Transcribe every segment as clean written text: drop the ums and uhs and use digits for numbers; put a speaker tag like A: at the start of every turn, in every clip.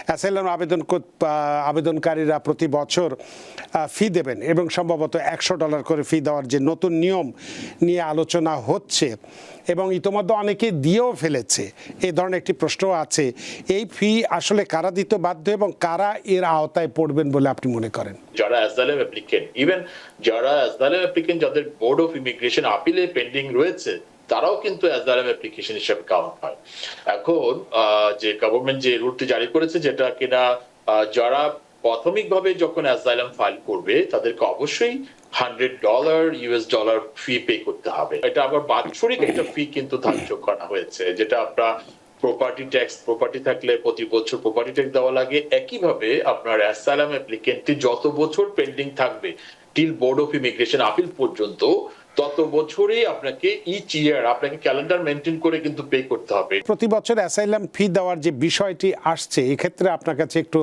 A: Asylum আবেদনকারীরা প্রতি বছর ফি দেবেন এবং সম্ভবত $100 করে ফি দেওয়ার যে নতুন নিয়ম নিয়ে আলোচনা হচ্ছে এবং ইতোমধ্যে অনেকে দিয়েও ফেলেছে, এই ধরনের একটি প্রশ্ন আছে। এই ফি আসলে কারা দিতে বাধ্য এবং কারা এর আওতায় পড়বেন বলে আপনি মনে করেন?
B: যারা অ্যাসাইলাম অ্যাপ্লিকেন্ট, ইভেন যারা অ্যাসাইলাম অ্যাপ্লিকেন্ট যাদের বোর্ড অফ ইমিগ্রেশন আপিলে পেন্ডিং রয়েছে, তারাও কিন্তু অ্যাসাইলাম অ্যাপ্লিকেশন হিসেবে কাউন্ট হয়। এখন যে গভর্নমেন্ট যে রুলটি জারি করেছে, যেটা কিনা যারা প্রাথমিকভাবে যখন অ্যাসাইলাম ফাইল করবে তাদেরকে অবশ্যই $100 ফি পে করতে হবে। এটা আবার বাৎসরিক একটা ফি কিন্তু ধার্য করা হয়েছে, যেটা আপনার প্রপার্টি ট্যাক্স, প্রপার্টি থাকলে প্রতি বছর প্রপার্টি ট্যাক্স দেওয়া লাগে। একইভাবে আপনার অ্যাসাইলাম অ্যাপ্লিকেন্টটি যত বছর পেন্ডিং থাকবে till board of immigration appeal পর্যন্ত, তত বছরে আপনাকে ইচ ইয়ার আপনাকে ক্যালেন্ডার মেনটেন করে কিন্তু পে করতে হবে।
A: প্রতি বছর অ্যাসাইলাম ফি দেওয়ার যে বিষয়টি আসছে, এক্ষেত্রে আপনার কাছে একটু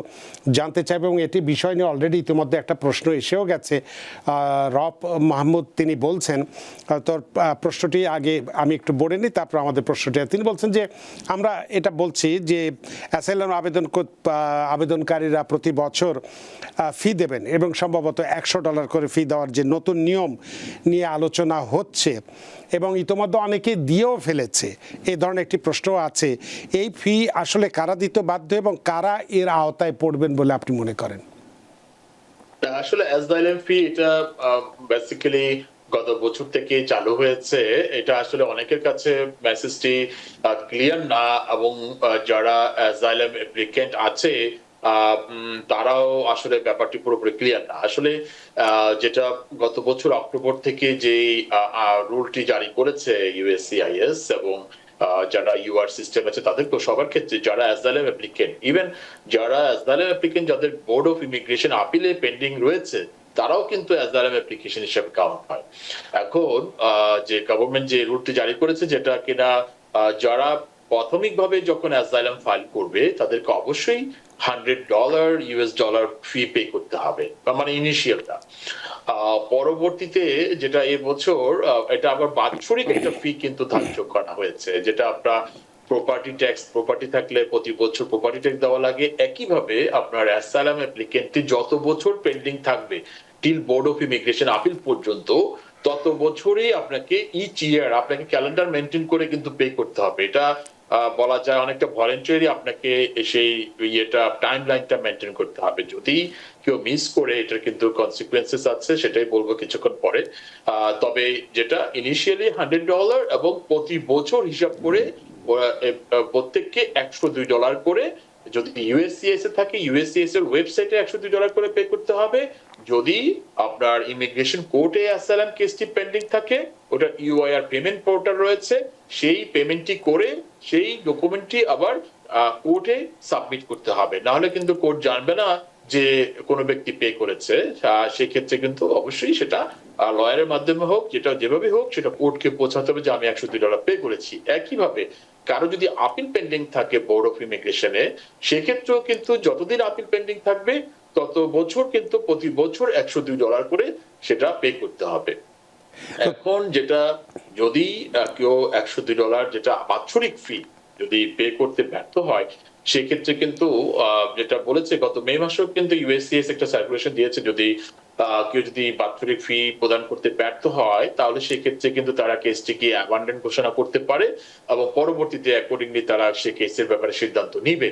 A: জানতে চাইব এবং এটি বিষয় নিয়ে অলরেডি ইতিমধ্যে একটা প্রশ্ন এসেও গেছে। রব মাহমুদ তিনি বলছেন, তোর প্রশ্নটি আগে আমি একটু বলে নিই, তারপর আমাদের প্রশ্নটি। তিনি বলছেন যে আমরা এটা বলছি যে অ্যাসাইলাম আবেদনকারীরা প্রতি বছর ফি দেবেন এবং সম্ভবত $100 করে ফি দেওয়ার যে নতুন নিয়ম নিয়ে আলোচনা হচ্ছে এবং ইতোমধ্যে অনেকে দিয়েও ফেলেছে, এই ধরনের একটি প্রশ্ন আছে। এই ফি আসলে কারা দিতে বাধ্য এবং কারা এর আওতায় পড়বেন বলে আপনি মনে করেন?
B: আসলে অ্যাসাইলাম ফি এটা বেসিক্যালি গত বছর থেকে চালু হয়েছে। এটা আসলে অনেকের কাছে মেসেজটি ক্লিয়ার না, এবং যারা অ্যাসাইলাম অ্যাপ্লিকেন্ট আছে তারাও আসলে ব্যাপারটি পুরোপুরি ক্লিয়ার না। আসলে যেটা গত বছর অক্টোবর থেকে যে রুলটি জারি করেছে ইউএসসিআইএস এবং যারা ইউআর সিস্টেম আছে তাদেরকে সবার ক্ষেত্রে যারা অ্যাসাইলাম অ্যাপ্লিকেন্ট, ইভেন যারা অ্যাসাইলাম অ্যাপ্লিকেন্ট যাদের বোর্ড অফ ইমিগ্রেশন আপিলে পেন্ডিং রয়েছে, তারাও কিন্তু অ্যাসাইলাম অ্যাপ্লিকেশন হিসেবে কাউন্ট হয়। এখন যে গভর্নমেন্ট যে রুলটি জারি করেছে, যেটা কিনা যারা প্রাথমিকভাবে যখন অ্যাসাইলাম ফাইল করবে তাদেরকে অবশ্যই $100 ফি পে করতে হবে, মানে ইনিশিয়ালটা। পরবর্তীতে যেটা এবছর এটা আবার বাৎসরিক একটা ফি কিন্তু ধার্য করা হয়েছে, যেটা আপনার প্রপার্টি ট্যাক্স, প্রপার্টি থাকলে প্রতি বছর প্রপার্টি ট্যাক্স দেওয়া লাগে। একইভাবে আপনার অ্যাসাইলাম অ্যাপ্লিকেন্টটি যত বছর পেন্ডিং থাকবে till board of immigration appeal পর্যন্ত, তত বছরে আপনাকে ইচ ইয়ার আপনাকে ক্যালেন্ডার মেনটেন করে কিন্তু পে করতে হবে। এটা বলা যায় অনেকটা ভলেন্টারি, আপনাকে সেই টাইম লাইনটা মেনটেন করতে হবে। যদি কেউ মিস করে এটার কিন্তু কনসিকুয়েন্সেস আছে, সেটাই বলবো কিছুক্ষণ পরে। তবে যেটা ইনিশিয়ালি $100 এবং প্রতি বছর হিসাব করে প্রত্যেককে $102 করে, যদি ইউএসসিএস এ থাকে ইউএসসিএস এর ওয়েবসাইটে $102 করে পে করতে হবে। যদি আপনার ইমিগ্রেশন কোর্টে অ্যাসাইলাম কেসটি পেন্ডিং থাকে, ওটা ইউআইআর পেমেন্ট পোর্টাল রয়েছে, সেই পেমেন্টটি করে সেই ডকুমেন্টটি আবার কোর্টে সাবমিট করতে হবে। না হলে কিন্তু কোর্ট জানবে না যে কোনো ব্যক্তি পে করেছে। সেই ক্ষেত্রে কিন্তু অবশ্যই সেটা লয়ারের মাধ্যমে হোক, যেটা যেভাবে হোক, সেটা কোর্টকে পৌঁছাতে হবে যে আমি $102 পে করেছি। একইভাবে কারো যদি আপিল পেন্ডিং থাকে বোর্ড অফ ইমিগ্রেশনে, সেক্ষেত্রেও কিন্তু যতদিন আপিল পেন্ডিং থাকবে তত বছর কিন্তু প্রতি বছর $102 করে সেটা পে করতে হবে। এখন যেটা যদি কেউ $102 যেটা বাৎসরিক ফি যদি পে করতে ব্যর্থ হয়, সেক্ষেত্রে কিন্তু যেটা বলেছে গত মে মাসেও কিন্তু ইউএসসিএস একটা সার্কুলেশন দিয়েছে, যদি কেউ যদি বাৎসরিক ফি প্রদান করতে ব্যর্থ হয় তাহলে সেক্ষেত্রে কিন্তু তারা কেসটিকে অ্যাবান্ডন ঘোষণা করতে পারে এবং পরবর্তীতে অ্যাকর্ডিংলি তারা সে কেসের ব্যাপারে সিদ্ধান্ত নিবে।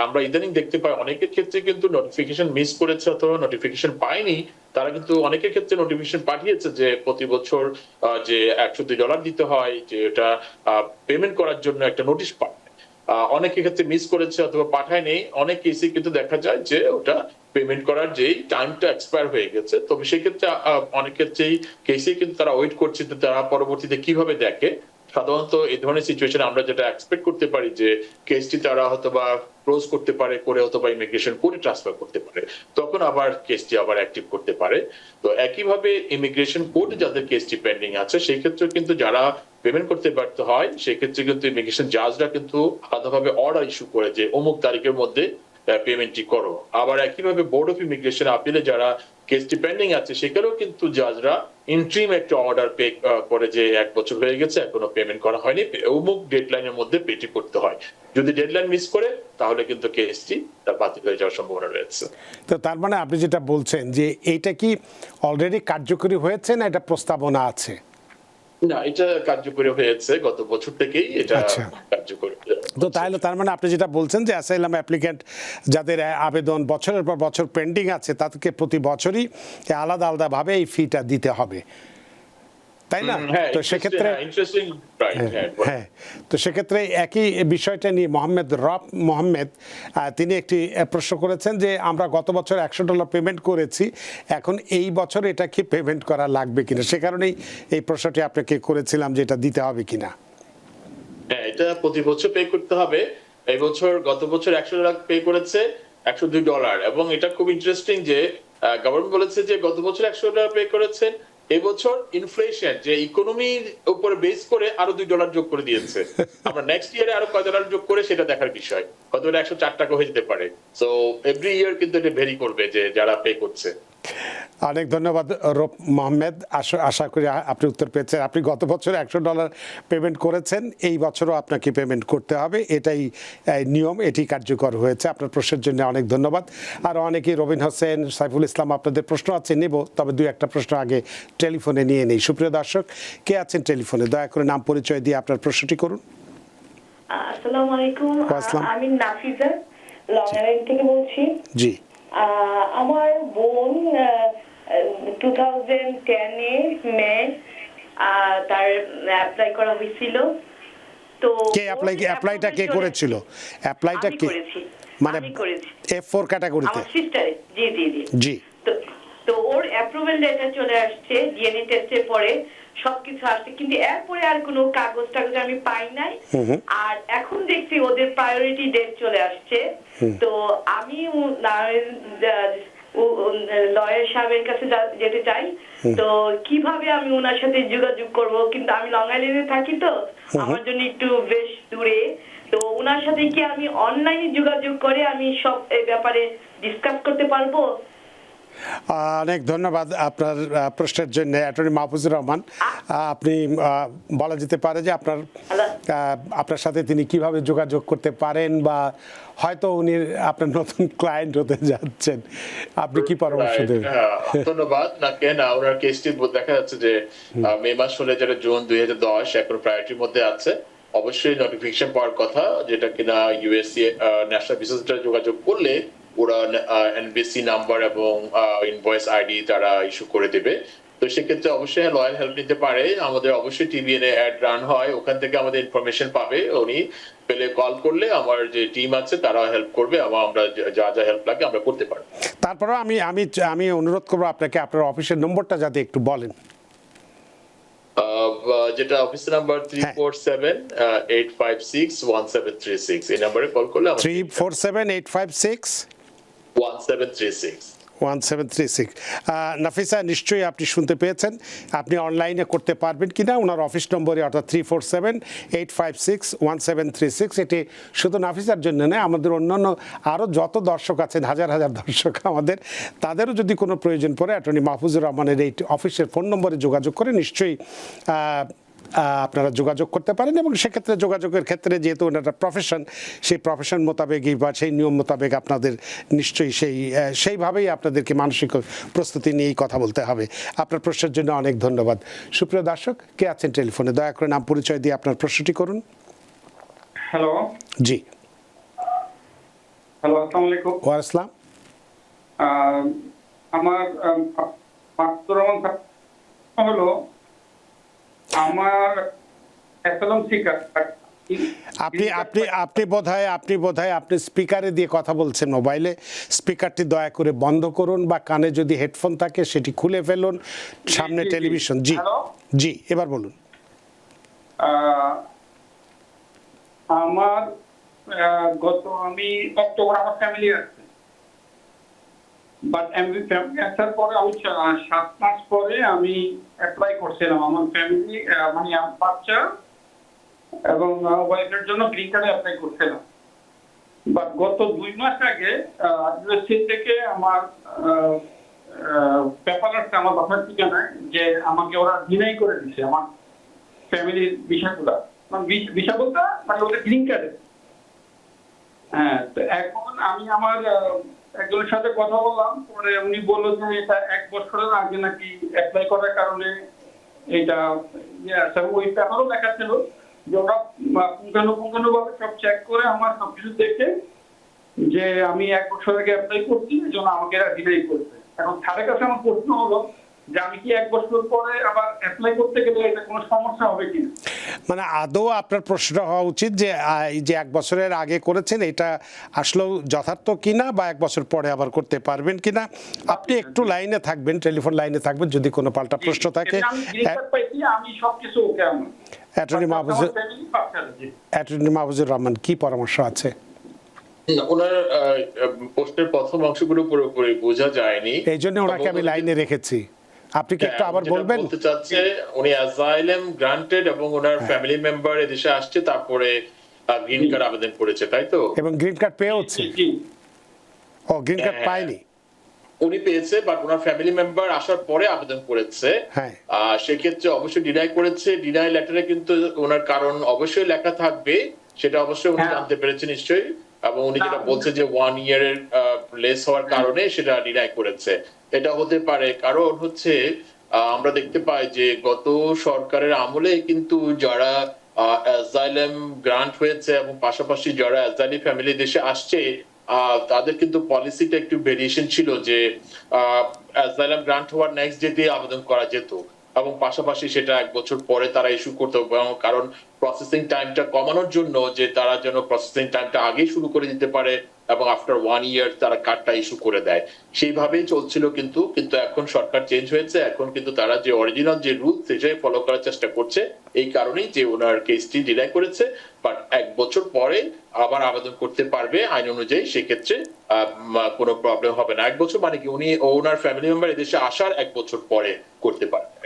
B: আমরা ইদানিং দেখতে পাই অনেকের ক্ষেত্রে কিন্তু নোটিফিকেশন মিস করেছে অথবা নোটিফিকেশন পায়নি, তারা কিন্তু অনেকের ক্ষেত্রে নোটিফিকেশন পাঠিয়েছে যে প্রতি বছর যে $102 দিতে হয়, যে এটা পেমেন্ট করার জন্য একটা নোটিশ পায়। অনেকের ক্ষেত্রে মিস করেছে অথবা পাঠায়নি। অনেক কেসে কিন্তু দেখা যায় যে ওটা পেমেন্ট করার যেই টাইমটা এক্সপায়ার হয়ে গেছে। তবে সেক্ষেত্রে অনেক ক্ষেত্রেই কেসে কিন্তু তারা ওয়েট করছে যে তারা পরবর্তীতে কিভাবে দেখে। সাধারণত এই ধরনের সিচুয়েশনে আমরা যেটা এক্সপেক্ট করতে পারি যে কেসটি তারা হয়তোবা ক্লোজ করতে পারে, করে অথবা ইমিগ্রেশন কোর্টে ট্রান্সফার করতে পারে, তখন আবার কেসটি আবার অ্যাক্টিভ করতে পারে। তো একইভাবে ইমিগ্রেশন কোর্টে যাদের কেসটি পেন্ডিং আছে, সেই ক্ষেত্রে কিন্তু যারা পেমেন্ট করতে ব্যর্থ হয়, সেক্ষেত্রে কিন্তু ইমিগ্রেশন জাজরা কিন্তু আলাদাভাবে অর্ডার ইস্যু করে যে অমুক তারিখের মধ্যে পেমেন্টটি করো। আবার একইভাবে বোর্ড অফ ইমিগ্রেশন আপিলে যারা কেসটি পেন্ডিং আছে সেখানেও কিন্তু জাজরা ইন্ট্রিম একটা অর্ডার পে করে যে 1 বছর হয়ে গেছে এখনো পেমেন্ট করা হয়নি, অমুক ডেডলাইনের মধ্যে পেটি করতে হয়। যদি ডেডলাইন মিস করে তাহলে কিন্তু কেসটি তার বাতিল হয়ে যাওয়ার সম্ভাবনা রয়েছে।
A: তো তার মানে আপনি যেটা বলছেন যে এইটা কি অলরেডি কার্যকরী হয়েছে না এটা প্রস্তাবনা আছে?
B: না, এটা কার্যকরী হয়েছে গত বছর থেকেই এটা
A: আচ্ছা।
B: কার্যকরী।
A: তো তাহলে তার মানে আপনি যেটা বলছেন যে অ্যাসাইলাম অ্যাপ্লিক্যান্ট যাদের আবেদন বছরের পর বছর পেন্ডিং আছে তাদেরকে প্রতি বছরই আলাদা আলাদাভাবে এই ফিটা দিতে হবে, তাই না?
B: হ্যাঁ,
A: তো সেক্ষেত্রে
B: ইন্টারেস্টিং, রাইট, হ্যাঁ।
A: হ্যাঁ, তো সেক্ষেত্রে একই বিষয়টা নিয়ে মোহাম্মদ তিনি একটি প্রশ্ন করেছেন যে আমরা গত বছর $100 পেমেন্ট করেছি, এখন এই বছর এটা কি পেমেন্ট করা লাগবে কিনা, সে কারণেই এই প্রশ্নটি আপনাকে করেছিলাম যে এটা দিতে হবে কিনা।
B: হ্যাঁ, এটা প্রতি বছর পে করতে হবে। এই বছর গত বছর $100 পে করেছে, $102, এবং এটা খুব ইন্টারেস্টিং যে গভর্নমেন্ট বলেছে যে গত বছর $100 পে করেছেন, এবছর ইনফ্লেশন যে ইকোনমির উপরে বেস করে আরো $2 যোগ করে দিয়েছে। আমরা নেক্সট ইয়ারে আরো কয় ডলার যোগ করে সেটা দেখার বিষয়, হয়তো এটা $104 হয়ে যেতে পারে। সো এভরি ইয়ার কিন্তু এটা ভেরি করবে যে যারা পে করছে।
A: অনেক ধন্যবাদ রূপ মোহাম্মদ, আশা করি আপনি উত্তর পেয়েছেন। আপনি গত বছর $100 পেমেন্ট করেছেন, এই বছরও আপনাকে পেমেন্ট করতে হবে, এটাই নিয়ম, এটি কার্যকর হয়েছে। আপনার প্রশ্নের জন্য অনেক ধন্যবাদ। আর অনেকেই রবিন হোসেন, সাইফুল ইসলাম, আপনাদের প্রশ্ন আছে নেব, তবে 2-1টা প্রশ্ন আগে টেলিফোনে নিয়ে নেই। সুপ্রিয় দর্শক, কে আছেন টেলিফোনে? দয়া করে নাম পরিচয় দিয়ে আপনার প্রশ্নটি করুন।
C: আসসালামু আলাইকুম, আমি নাফিজা লং আইল্যান্ড থেকে বলছি।
A: জি।
C: আমার বোন 2010-এ মে তার অ্যাপ্লাই করা হয়েছিল। তো
A: কে অ্যাপ্লাইটা কে করেছিল? অ্যাপ্লাইটা কে? মানে F4 ক্যাটাগরিতে?
C: আমার সিস্টার। জি জি জি
A: জি।
C: তো ওর অ্যাপ্রুভাল লেটার চলে আসছে, ডিএনএ টেস্টের পরে সবকিছু আসছে, কিন্তু এরপরে আর কোনো কাগজ টাগজ আমি পাই নাই। আর এখন দেখছি ওদের প্রায়োরিটি ডেট চলে আসছে। তো আমি লয়ার সাহেবের কাছে যেতে চাই, তো কিভাবে আমি ওনার সাথে যোগাযোগ করব? কিন্তু আমি লং আইল্যান্ডে থাকি, তো আমার জন্য একটু বেশ দূরে। তো ওনার সাথে কি আমি অনলাইনে যোগাযোগ করে আমি সব এই ব্যাপারে ডিসকাস করতে পারবো?
A: অনেক ধন্যবাদ আপনার প্রশ্নের জন্য অ্যাটর্নি মাহফুজুর রহমান। আপনি বলা যেতে পারে যে আপনার সাথে তিনি কিভাবে যোগাযোগ করতে পারেন, বা হয়তো উনি আপনার নতুন ক্লায়েন্ট হতে যাচ্ছেন, আপনি কি পরামর্শ দেবেন?
B: ধন্যবাদ। না কেন ওনার কেসটি দেখা যাচ্ছে যে মে মাস হলে যেটা জুন 2010 এখন প্রায়োরিটির মধ্যে আছে, অবশ্যই নোটিফিকেশন পাওয়ার কথা, যেটা কিনা ইউএসসি ন্যাশনাল ভিসা যোগাযোগ করলে ওরা এনবিসি নাম্বার এবং ইনভয়েস আইডি তারা ইস্যু করে দেবে। তো সেক্ষেত্রে অবশ্যই লয়াল হেল্প নিতে পারে। আমাদের অবশ্যই টিভিএনএ অ্যাড রান হয়, ওখান থেকে আমাদের ইনফরমেশন পাবে, উনি পেলে কল করলে আমার যে টিম আছে তারা হেল্প করবে এবং আমরা যা যা হেল্প লাগে আমরা করতে পারবো।
A: তারপরে আমি অনুরোধ করবো আপনাকে আপনার অফিসের নম্বরটা যাতে একটু বলেন।
B: যেটা অফিস নাম্বার 347-856-1736, এই নম্বরে কল করলে
A: 347-856-1736। নাফিসা, নিশ্চয়ই আপনি শুনতে পেয়েছেন, আপনি অনলাইনে করতে পারবেন কিনা ওনার অফিস নম্বরে, অর্থাৎ 347-856-1736। এটি শুধু নাফিসার জন্য নয়, আমাদের অন্যান্য আরও যত দর্শক আছেন, হাজার হাজার দর্শক আমাদের, তাদেরও যদি কোনো প্রয়োজন পড়ে অ্যাটর্নি মাহফুজুর রহমানের এই অফিসের ফোন নম্বরে যোগাযোগ করে নিশ্চয়ই আপনারা যোগাযোগ করতে পারেন। এবং সেক্ষেত্রে যোগাযোগের ক্ষেত্রে যেহেতু ওনারা প্রফেশন, সেই প্রফেশন মোতাবেকই বা সেই নিয়ম মোতাবেক আপনাদের নিশ্চয়ই সেইভাবেই আপনাদেরকে মানসিক প্রস্তুতি নিয়েই কথা বলতে হবে। আপনার প্রশ্নের জন্য অনেক ধন্যবাদ। সুপ্রিয় দর্শক, কে আছেন টেলিফোনে? দয়া করে নাম পরিচয় দিয়ে আপনার প্রশ্নটি করুন।
D: হ্যালো।
A: জি।
D: হ্যালো, আসসালামু আলাইকুম।
A: ওয়া আসসালাম।
D: আমার হলো আমার অ্যাসাইলাম সিকার।
A: আপনি বোধহয় আপনি স্পিকারে দিয়ে কথা বলছেন মোবাইলে। স্পিকারটি দয়া করে বন্ধ করুন, বা কানে যদি হেডফোন থাকে সেটি খুলে ফেলুন, সামনে টেলিভিশন। জি জি, এবার বলুন।
D: আমার আমি অক্টোবর আমার ফ্যামিলি আছে, বাট আমি ফ্যামিলি আসার পরে আমি 7 মাস পরে আমি অ্যাপ্লাই করছিলাম আমার ফ্যামিলি, মানে বাচ্চা এবং ওয়াইফের জন্য গ্রিন কার্ডে অ্যাপ্লাই করছিলাম। বা গত 2 মাস আগে ইউএসসি থেকে আমার পেপার আসছে আমার বাসার ঠিকানায় যে আমাকে ওরা ডিনাই করে দিচ্ছে আমার ফ্যামিলির বিষয়গুলো, মানে বিষয় বলতে মানে ওদের গ্রিন কার্ডে। হ্যাঁ, তো এখন আমি আমার একজনের সাথে কথা বললাম, পরে উনি বললো যে এটা 1 বছরের আগে নাকি অ্যাপ্লাই করার কারণে এটা ওই পেপারও দেখাচ্ছিল যে ওরা পুঙ্খানুপুঙ্খানুভাবে সব চেক করে আমার সবকিছু দেখে যে আমি 1 বছর আগে অ্যাপ্লাই করছি, এই জন্য আমাকে এরা ডিনাই করছে। এখন স্যারের কাছে আমার প্রশ্ন হলো যে আমি কি 1 বছর পরে আবার অ্যাপ্লাই করতে গেলে এটা কোনো সমস্যা হবে কিনা?
A: মানে আদৌ আপনার প্রশ্ন হওয়া উচিত যে এই যে 1 বছরের আগে করেছেন এটা আসলেও যথার্থ কিনা, বা 1 বছর পরে আবার করতে পারবেন কিনা। আপনি একটু লাইনে থাকবেন, টেলিফোন লাইনে থাকবেন, যদি কোনো পাল্টা প্রশ্ন থাকে।
D: আমি গ্রিন কার্ড পাইছি, আমি সবকিছু ওকে আমার।
A: অ্যাটর্নি মাহফুজুর রহমান, কি পরামর্শ আছে?
B: ওনার প্রশ্নের প্রথম অংশগুলো পুরোপুরি বোঝা যায়নি,
A: এই জন্য ওনাকে আমি লাইনে রেখেছি। আপনি কি একটু আবার বলবেন?
B: বলতে চাচ্ছে উনি অ্যাসাইলাম গ্রান্টেড এবং ওনার ফ্যামিলি মেম্বার এদেশে আসছে, তারপরে গ্রিন কার্ড আবেদন করেছে, তাই তো?
A: এবং গ্রিন কার্ড পেয়েছে? ও, গ্রিন কার্ড পায়নি,
B: উনি পেয়েছে, বাট ওনার ফ্যামিলি মেম্বার আসার পরে আবেদন করেছে।
A: হ্যাঁ,
B: সেক্ষেত্রে অবশ্যই ডিনাই করেছে। ডিনাই লেটারে কিন্তু ওনার কারণ অবশ্যই লেখা থাকবে, সেটা অবশ্যই উনি জানতে পেরেছে নিশ্চয়ই, এবং উনি যেটা বলছে যে 1 ইয়ারের লেস হওয়ার কারণে সেটা ডিনাই করেছে। এটা হতে পারে কারণ হচ্ছে আমরা দেখতে পাই যে গত সরকারের আমলে কিন্তু যারা অ্যাসাইলাম গ্রান্ট হয়েছে এবং পাশাপাশি যারা অ্যাসাইলি ফ্যামিলি দেশে আসছে তাদের কিন্তু পলিসিটা একটু ভেরিয়েশন ছিল যে অ্যাসাইলাম গ্রান্ট হওয়ার নেক্সট ডে দিয়ে আবেদন করা যেত, এবং পাশাপাশি সেটা 1 বছর পরে তারা ইস্যু করতে হবে, কারণ প্রসেসিং টাইমটা কমানোর জন্য, যে তারা যেন প্রসেসিং টাইমটা আগেই শুরু করে দিতে পারে এবং আফটার 1 ইয়ার তারা কার্ডটা ইস্যু করে দেয়। সেইভাবেই চলছিল, কিন্তু এখন সরকার চেঞ্জ হয়েছে, এখন কিন্তু তারা যে অরিজিনাল যে রুল সেটাই ফলো করার চেষ্টা করছে। এই কারণেই যে ওনার কেসটি ডিনাই করেছে, বাট 1 বছর পরে আবার আবেদন করতে পারবে আইন অনুযায়ী, সেক্ষেত্রে কোনো প্রবলেম হবে না। 1 বছর মানে কি, উনি ওনার ফ্যামিলি মেম্বার এদেশে আসার 1 বছর পরে করতে পারবে।